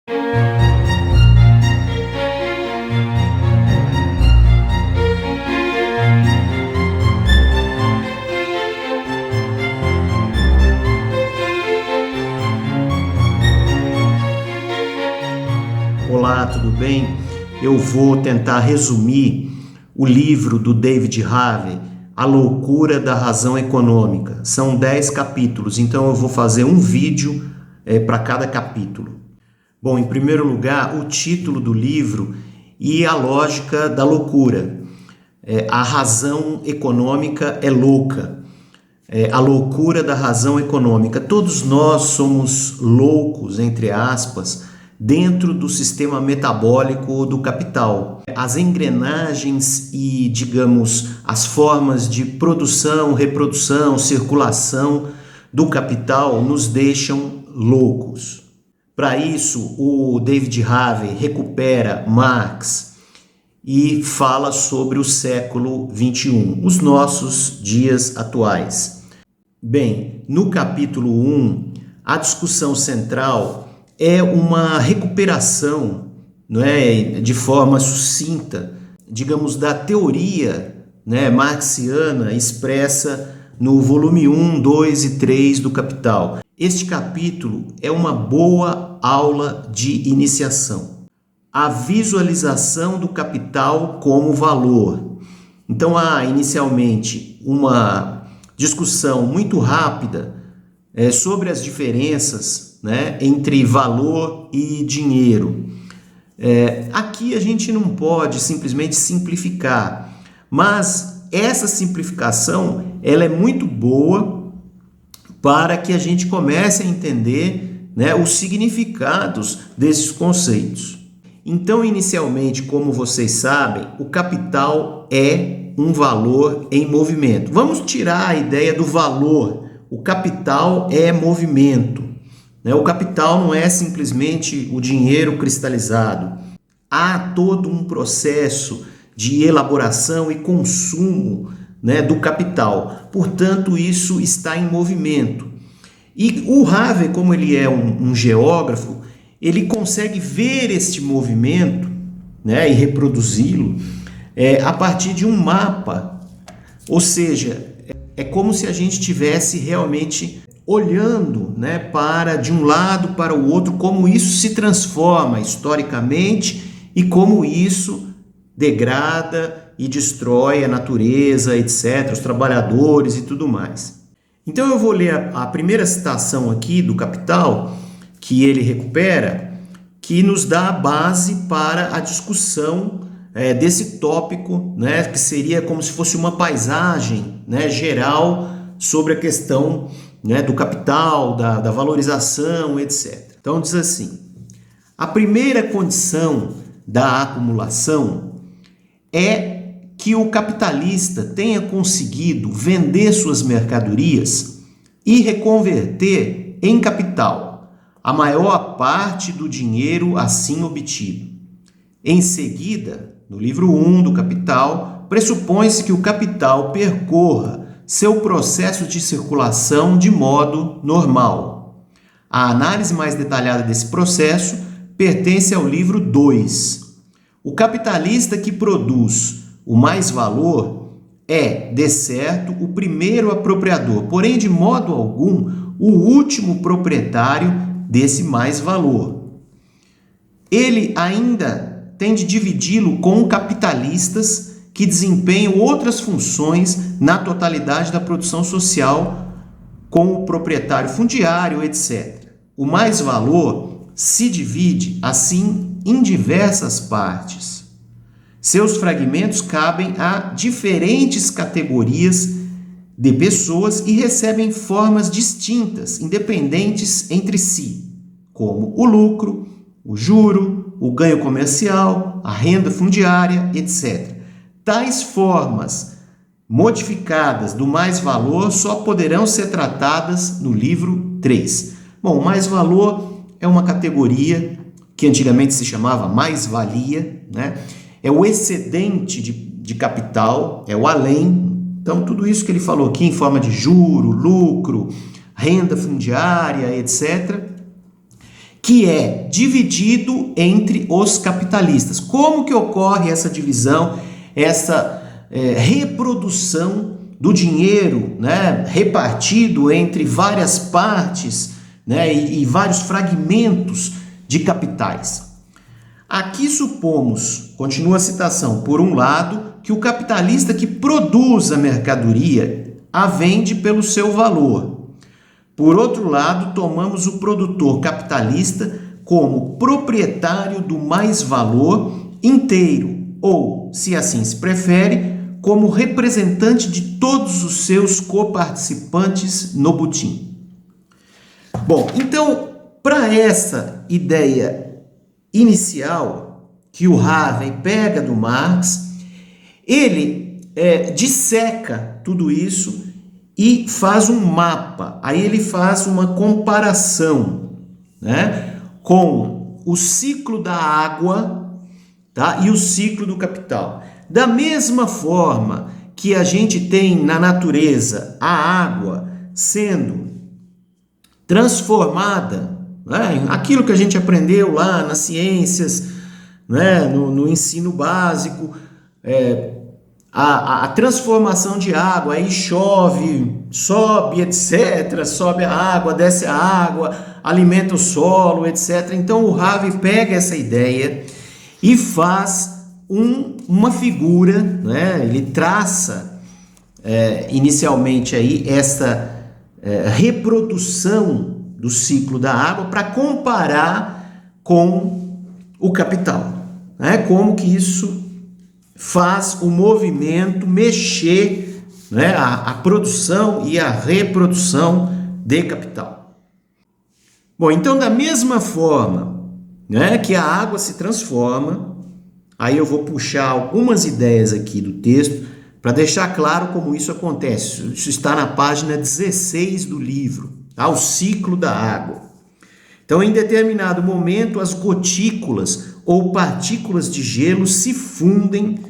Olá, tudo bem? Eu vou tentar resumir o livro do David Harvey, A Loucura da Razão Econômica. São 10 capítulos, então eu vou fazer um vídeo para cada capítulo. Bom, em primeiro lugar, o título do livro e a lógica da loucura. A razão econômica é louca. A loucura da razão econômica. Todos nós somos loucos, entre aspas, dentro do sistema metabólico do capital. As engrenagens e, digamos, as formas de produção, reprodução, circulação do capital nos deixam loucos. Para isso, o David Harvey recupera Marx e fala sobre o século XXI, os nossos dias atuais. Bem, no capítulo 1, a discussão central é uma recuperação, não é, de forma sucinta, digamos, da teoria, né, marxiana expressa no volume 1, 2 e 3 do Capital. Este capítulo é uma boa aula de iniciação. A visualização do capital como valor. Então há inicialmente uma discussão muito rápida sobre as diferenças, né, entre valor e dinheiro. Aqui a gente não pode simplesmente simplificar, mas essa simplificação ela é muito boa para que a gente comece a entender, né, os significados desses conceitos. Então, inicialmente, como vocês sabem, o capital é um valor em movimento. Vamos tirar a ideia do valor. O capital é movimento. O capital não é simplesmente o dinheiro cristalizado. Há todo um processo de elaboração e consumo, né, do capital. Portanto, isso está em movimento. E o Harvey, como ele é um geógrafo, ele consegue ver este movimento, né, e reproduzi-lo a partir de um mapa. Ou seja, é como se a gente estivesse realmente olhando, né, de um lado para o outro, como isso se transforma historicamente e como isso degrada e destrói a natureza, etc., os trabalhadores e tudo mais. Então eu vou ler a primeira citação aqui do Capital, que ele recupera, que nos dá a base para a discussão desse tópico, né, que seria como se fosse uma paisagem, né, geral sobre a questão, né, do capital, da valorização, etc. Então diz assim: a primeira condição da acumulação é que o capitalista tenha conseguido vender suas mercadorias e reconverter em capital a maior parte do dinheiro assim obtido. Em seguida, no livro 1 do Capital, pressupõe-se que o capital percorra seu processo de circulação de modo normal. A análise mais detalhada desse processo pertence ao livro 2. O capitalista que produz o mais-valor é, de certo, o primeiro apropriador, porém, de modo algum, o último proprietário desse mais-valor. Ele ainda tem de dividi-lo com capitalistas que desempenham outras funções na totalidade da produção social, como o proprietário fundiário, etc. O mais-valor se divide, assim, em diversas partes. Seus fragmentos cabem a diferentes categorias de pessoas e recebem formas distintas, independentes entre si, como o lucro, o juro, o ganho comercial, a renda fundiária, etc. Tais formas modificadas do mais-valor só poderão ser tratadas no livro 3. Bom, o mais-valor é uma categoria que antigamente se chamava mais-valia, né? É o excedente de capital, é o além. Então, tudo isso que ele falou aqui em forma de juro, lucro, renda fundiária, etc., que é dividido entre os capitalistas. Como que ocorre essa divisão, essa reprodução do dinheiro, né, repartido entre várias partes, né, e vários fragmentos de capitais? Aqui supomos, continua a citação, por um lado, que o capitalista que produz a mercadoria a vende pelo seu valor. Por outro lado, tomamos o produtor capitalista como proprietário do mais-valor inteiro, ou, se assim se prefere, como representante de todos os seus coparticipantes no butim. Bom, então, para essa ideia inicial que o Harvey pega do Marx, ele disseca tudo isso e faz um mapa. Aí ele faz uma comparação, né, com o ciclo da água, tá, e o ciclo do capital. Da mesma forma que a gente tem na natureza a água sendo transformada, né, aquilo que a gente aprendeu lá nas ciências, né, no ensino básico, a transformação de água, aí chove, sobe, etc., sobe a água, desce a água, alimenta o solo, etc. Então o Harvey pega essa ideia e faz uma figura, né? Ele traça inicialmente aí essa reprodução do ciclo da água para comparar com o capital, né? Como que isso faz o movimento mexer, né, a produção e a reprodução de capital. Bom, então da mesma forma, né, que a água se transforma, aí eu vou puxar algumas ideias aqui do texto para deixar claro como isso acontece. Isso está na página 16 do livro, tá? O ciclo da água. Então, em determinado momento, as gotículas ou partículas de gelo se fundem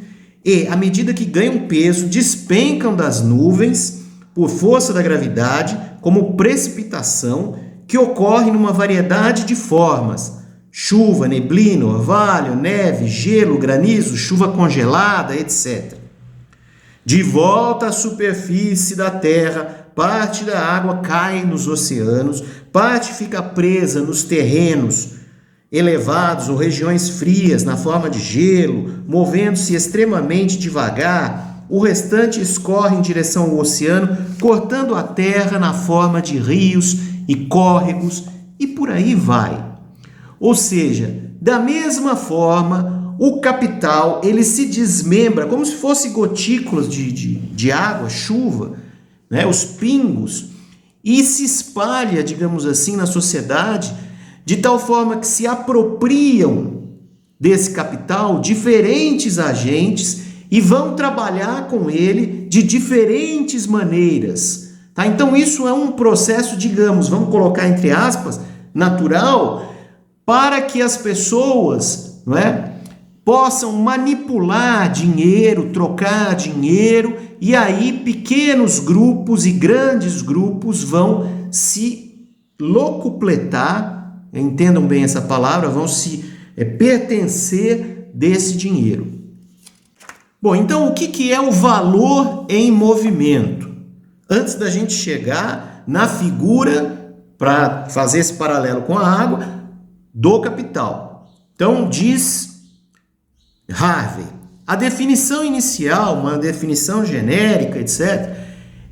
e, à medida que ganham peso, despencam das nuvens por força da gravidade, como precipitação, que ocorre numa variedade de formas: chuva, neblina, orvalho, neve, gelo, granizo, chuva congelada, etc. De volta à superfície da Terra, parte da água cai nos oceanos, parte fica presa nos terrenos elevados ou regiões frias na forma de gelo, movendo-se extremamente devagar. O restante escorre em direção ao oceano, cortando a terra na forma de rios e córregos e por aí vai. Ou seja, da mesma forma, o capital ele se desmembra como se fosse gotículas de água, chuva, né, os pingos, e se espalha, digamos assim, na sociedade, de tal forma que se apropriam desse capital diferentes agentes e vão trabalhar com ele de diferentes maneiras. Tá? Então isso é um processo, digamos, vamos colocar entre aspas, natural, para que as pessoas, não é, possam manipular dinheiro, trocar dinheiro, e aí pequenos grupos e grandes grupos vão se locupletar, entendam bem essa palavra, vão se pertencer desse dinheiro. Bom, então o que é o valor em movimento? Antes da gente chegar na figura, para fazer esse paralelo com a água, do capital. Então diz Harvey, a definição inicial, uma definição genérica, etc.,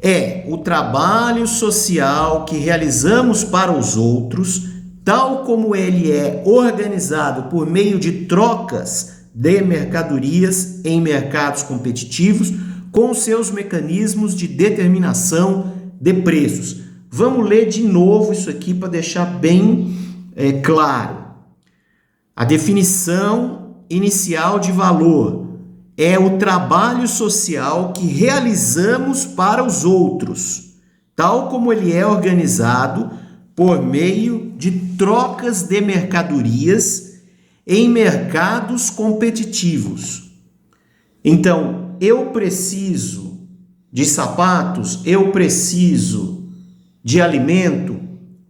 é o trabalho social que realizamos para os outros, tal como ele é organizado por meio de trocas de mercadorias em mercados competitivos, com seus mecanismos de determinação de preços. Vamos ler de novo isso aqui para deixar bem claro. A definição inicial de valor é o trabalho social que realizamos para os outros, tal como ele é organizado por meio de trocas de mercadorias em mercados competitivos. Então, eu preciso de sapatos, eu preciso de alimento,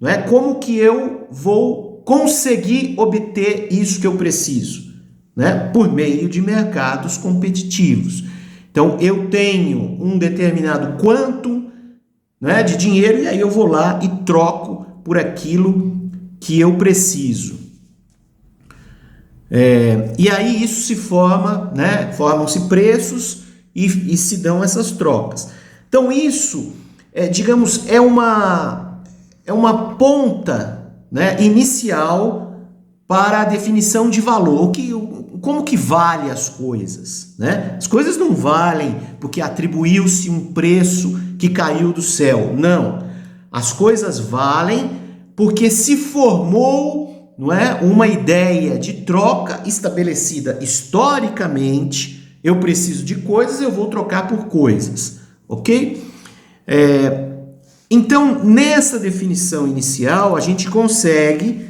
não é? Como que eu vou conseguir obter isso que eu preciso? Né? Por meio de mercados competitivos. Então, eu tenho um determinado quanto, né, de dinheiro e aí eu vou lá e troco por aquilo que eu preciso. E aí isso se forma, né, formam-se preços e se dão essas trocas. Então, isso, digamos, é uma ponta, né, inicial para a definição de valor. Como que vale as coisas, né? As coisas não valem porque atribuiu-se um preço que caiu do céu. Não. As coisas valem porque se formou, não é, uma ideia de troca estabelecida historicamente. Eu preciso de coisas, eu vou trocar por coisas, ok? Então, nessa definição inicial, a gente consegue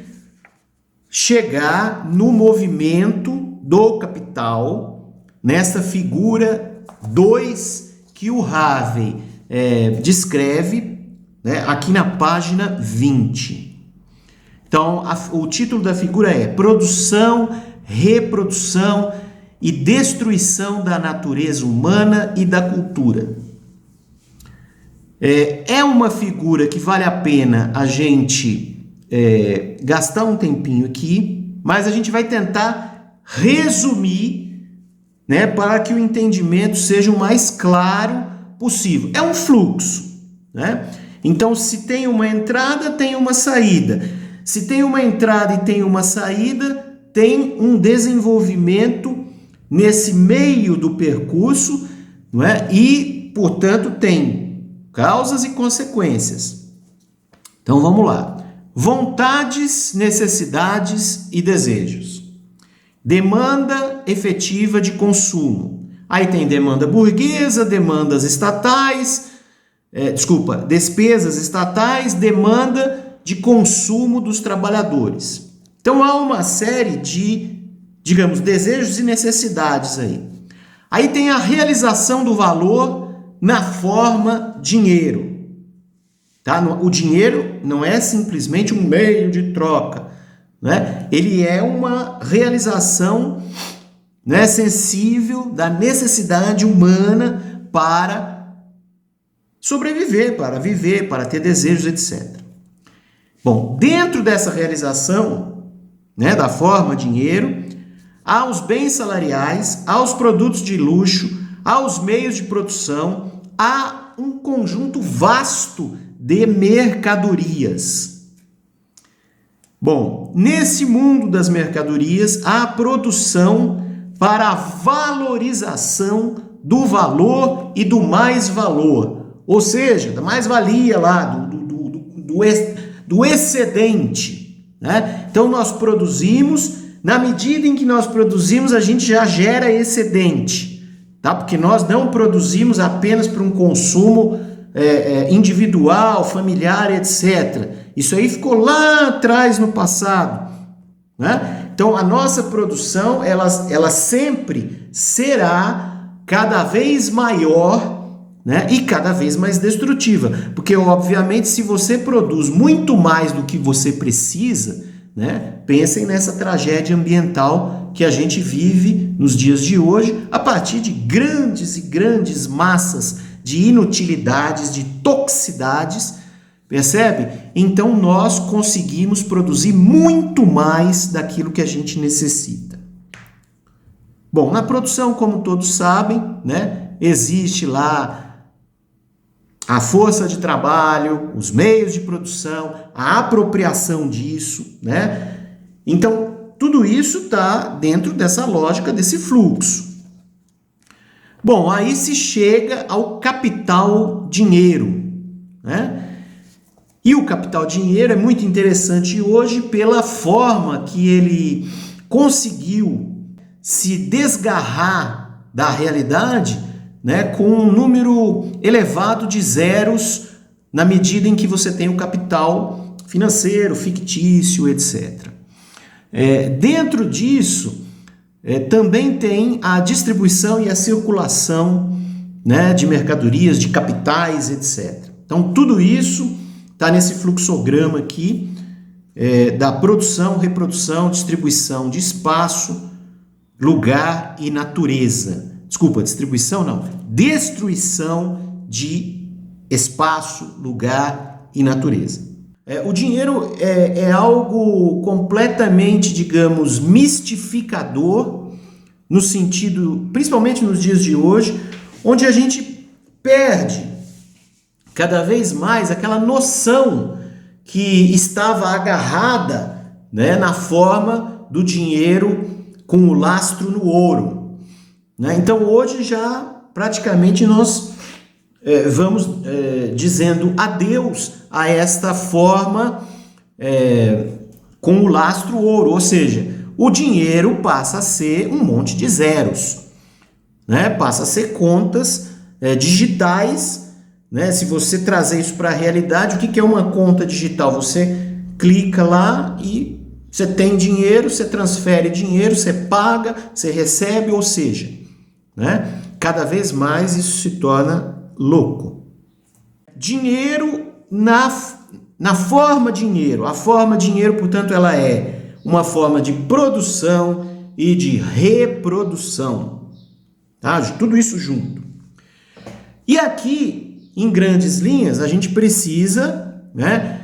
chegar no movimento do capital, nessa figura 2 que o Harvey descreve, né, aqui na página 20. Então, o título da figura é Produção, Reprodução e Destruição da Natureza Humana e da Cultura. É uma figura que vale a pena a gente gastar um tempinho aqui, mas a gente vai tentar resumir, né, para que o entendimento seja o mais claro possível. É um fluxo, né? Então, se tem uma entrada, tem uma saída. Se tem uma entrada e tem uma saída, tem um desenvolvimento nesse meio do percurso, não é? E, portanto, tem causas e consequências. Então, vamos lá. Vontades, necessidades e desejos. Demanda efetiva de consumo. Aí tem demanda burguesa, demandas estatais, despesas estatais, demanda de consumo dos trabalhadores. Então há uma série de, digamos, desejos e necessidades aí. Aí tem a realização do valor na forma dinheiro. Tá? O dinheiro não é simplesmente um meio de troca. Né? Ele é uma realização, né, sensível da necessidade humana para sobreviver, para viver, para ter desejos, etc. Bom, dentro dessa realização, né, da forma dinheiro, há os bens salariais, há os produtos de luxo, há os meios de produção, há um conjunto vasto de mercadorias. Bom, nesse mundo das mercadorias, há a produção para a valorização do valor e do mais-valor, ou seja, da mais-valia lá, do excedente, né? Então, nós produzimos, na medida em que nós produzimos, a gente já gera excedente, tá? Porque nós não produzimos apenas para um consumo individual, familiar, etc. Isso aí ficou lá atrás no passado, né? Então, a nossa produção, ela sempre será cada vez maior, né? E cada vez mais destrutiva. Porque, obviamente, se você produz muito mais do que você precisa, né? Pensem nessa tragédia ambiental que a gente vive nos dias de hoje, a partir de grandes e grandes massas de inutilidades, de toxicidades, percebe? Então nós conseguimos produzir muito mais daquilo que a gente necessita. Bom, na produção, como todos sabem, né, existe lá a força de trabalho, os meios de produção, a apropriação disso, né? Então, tudo isso está dentro dessa lógica, desse fluxo. Bom, aí se chega ao capital dinheiro, né? E o capital dinheiro é muito interessante hoje pela forma que ele conseguiu se desgarrar da realidade, né, com um número elevado de zeros na medida em que você tem o capital financeiro, fictício, etc. Dentro disso, também tem a distribuição e a circulação, né, de mercadorias, de capitais, etc. Então, tudo isso está nesse fluxograma aqui, da produção, reprodução, distribuição de espaço, lugar e natureza. Desculpa, distribuição não. Destruição de espaço, lugar e natureza. O dinheiro é algo completamente, digamos, mistificador, no sentido, principalmente nos dias de hoje, onde a gente perde cada vez mais aquela noção que estava agarrada, né, na forma do dinheiro com o lastro no ouro. Né? Então hoje já praticamente nós vamos dizendo adeus a esta forma com o lastro ouro, ou seja, o dinheiro passa a ser um monte de zeros, né? Passa a ser contas digitais. Né? Se você trazer isso para a realidade, o que é uma conta digital? Você clica lá e você tem dinheiro, você transfere dinheiro, você paga, você recebe, ou seja, né? Cada vez mais isso se torna louco. Dinheiro na forma dinheiro. A forma dinheiro, portanto, ela é uma forma de produção e de reprodução. Tá? Tudo isso junto. E aqui, em grandes linhas, a gente precisa, né,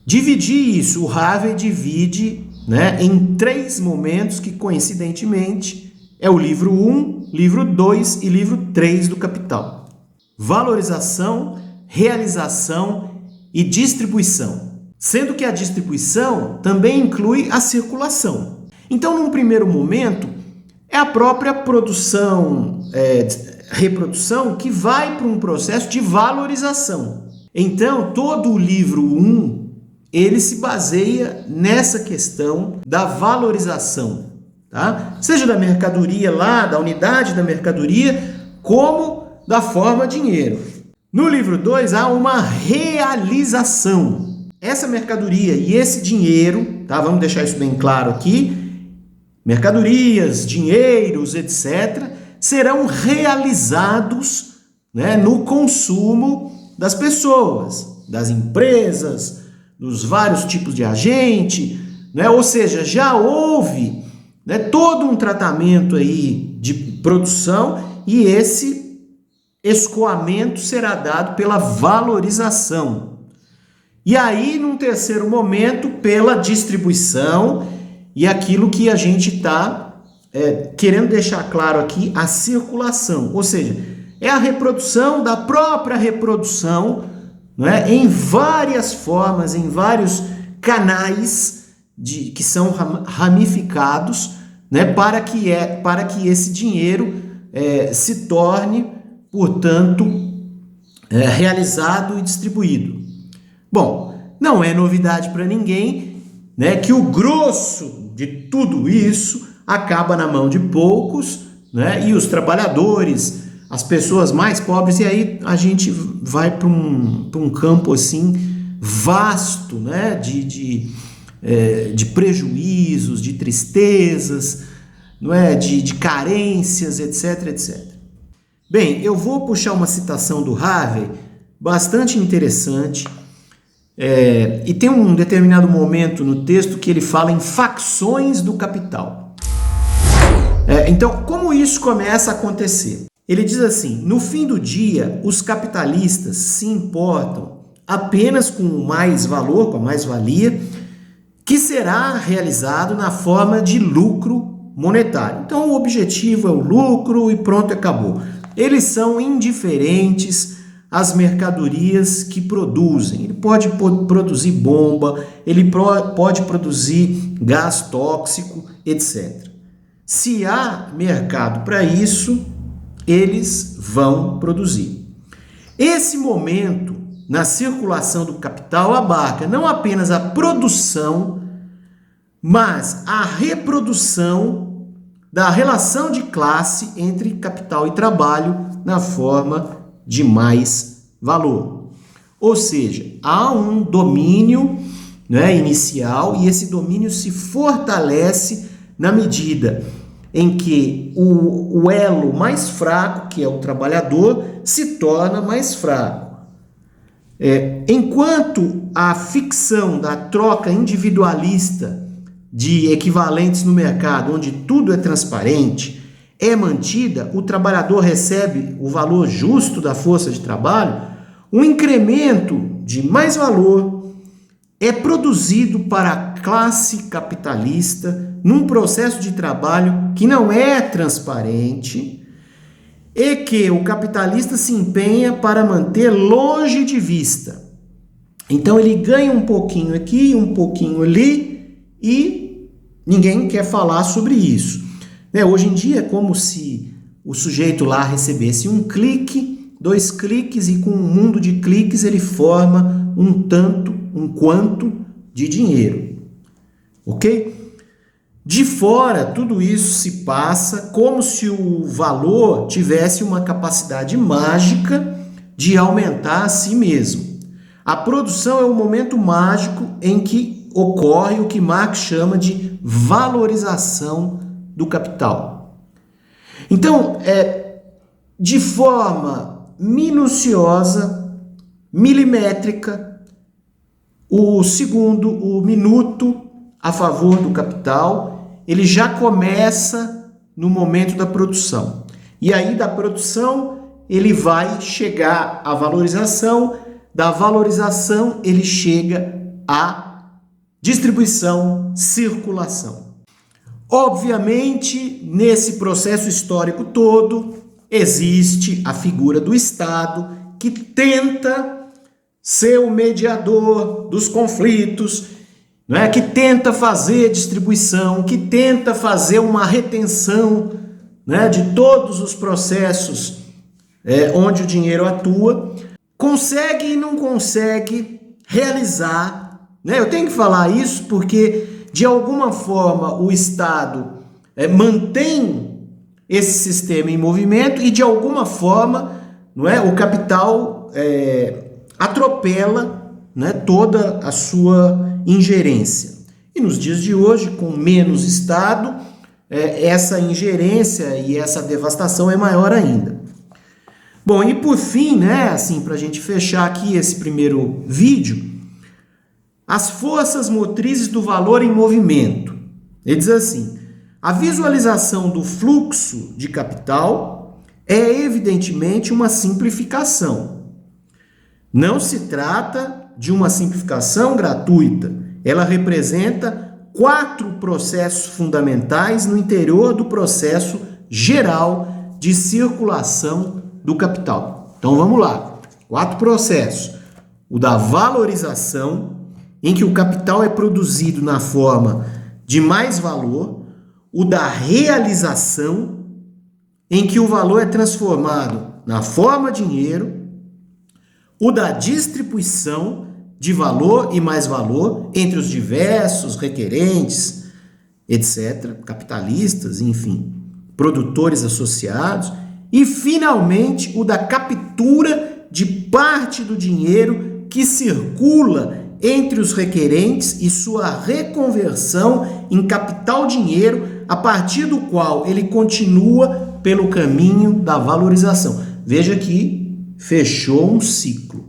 dividir isso. O Harvey divide, né, em 3 momentos que, coincidentemente, é o livro 1, livro 2 e livro 3 do Capital. Valorização, realização e distribuição. Sendo que a distribuição também inclui a circulação. Então, num primeiro momento, é a própria produção, reprodução que vai para um processo de valorização. Então, todo o livro 1, ele se baseia nessa questão da valorização, tá? Seja da mercadoria lá, da unidade da mercadoria, como da forma dinheiro. No livro 2 há uma realização. Essa mercadoria e esse dinheiro, tá? Vamos deixar isso bem claro aqui. Mercadorias, dinheiros, etc., serão realizados, né, no consumo das pessoas, das empresas, dos vários tipos de agente, né? Ou seja, já houve, né, todo um tratamento aí de produção e esse escoamento será dado pela valorização. E aí, num terceiro momento, pela distribuição e aquilo que a gente está querendo deixar claro aqui, a circulação. Ou seja, é a reprodução da própria reprodução, né, em várias formas, em vários canais que são ramificados, né, para que esse dinheiro se torne, portanto, realizado e distribuído. Bom, não é novidade para ninguém, né, que o grosso de tudo isso acaba na mão de poucos, né, e os trabalhadores, as pessoas mais pobres, e aí a gente vai para um campo assim vasto, né, de prejuízos, de tristezas, não é, de carências, etc, etc. Bem, eu vou puxar uma citação do Harvey, bastante interessante, e tem um determinado momento no texto que ele fala em facções do capital. Então, como isso começa a acontecer? Ele diz assim: no fim do dia, os capitalistas se importam apenas com o mais valor, com a mais-valia, que será realizado na forma de lucro monetário. Então, o objetivo é o lucro e pronto, acabou. Eles são indiferentes às mercadorias que produzem. Ele pode produzir bomba, ele pode produzir gás tóxico, etc. Se há mercado para isso, eles vão produzir. Esse momento, na circulação do capital, abarca não apenas a produção, mas a reprodução da relação de classe entre capital e trabalho na forma de mais valor. Ou seja, há um domínio, né, inicial, e esse domínio se fortalece na medida em que o elo mais fraco, que é o trabalhador, se torna mais fraco. Enquanto a ficção da troca individualista de equivalentes no mercado, onde tudo é transparente, é mantida, o trabalhador recebe o valor justo da força de trabalho, um incremento de mais valor é produzido para a classe capitalista num processo de trabalho que não é transparente e que o capitalista se empenha para manter longe de vista. Então ele ganha um pouquinho aqui, um pouquinho ali e ninguém quer falar sobre isso. Hoje em dia é como se o sujeito lá recebesse um clique, 2 cliques e com um mundo de cliques ele forma um tanto, um quanto de dinheiro. Ok? De fora, tudo isso se passa como se o valor tivesse uma capacidade mágica de aumentar a si mesmo. A produção é o momento mágico em que ocorre o que Marx chama de valorização do capital. Então, de forma minuciosa, milimétrica, o segundo, o minuto a favor do capital, ele já começa no momento da produção. E aí da produção ele vai chegar à valorização, da valorização ele chega à distribuição, circulação. Obviamente, nesse processo histórico todo, existe a figura do Estado que tenta ser o mediador dos conflitos, que tenta fazer distribuição, que tenta fazer uma retenção de todos os processos onde o dinheiro atua, consegue e não consegue realizar. Eu tenho que falar isso porque, de alguma forma, o Estado mantém esse sistema em movimento e, de alguma forma, o capital atropela toda a sua ingerência. E nos dias de hoje, com menos Estado, essa ingerência e essa devastação é maior ainda. Bom, e por fim, assim, para a gente fechar aqui esse primeiro vídeo, as forças motrizes do valor em movimento. Ele diz assim: a visualização do fluxo de capital é evidentemente uma simplificação. Não se trata de uma simplificação gratuita. Ela representa 4 processos fundamentais no interior do processo geral de circulação do capital. Então vamos lá. 4 processos. O da valorização, em que o capital é produzido na forma de mais valor. O da realização, em que o valor é transformado na forma dinheiro. O da distribuição de valor e mais valor entre os diversos requerentes, etc., capitalistas, enfim, produtores associados. E, finalmente, o da captura de parte do dinheiro que circula entre os requerentes e sua reconversão em capital dinheiro, a partir do qual ele continua pelo caminho da valorização. Veja que fechou um ciclo.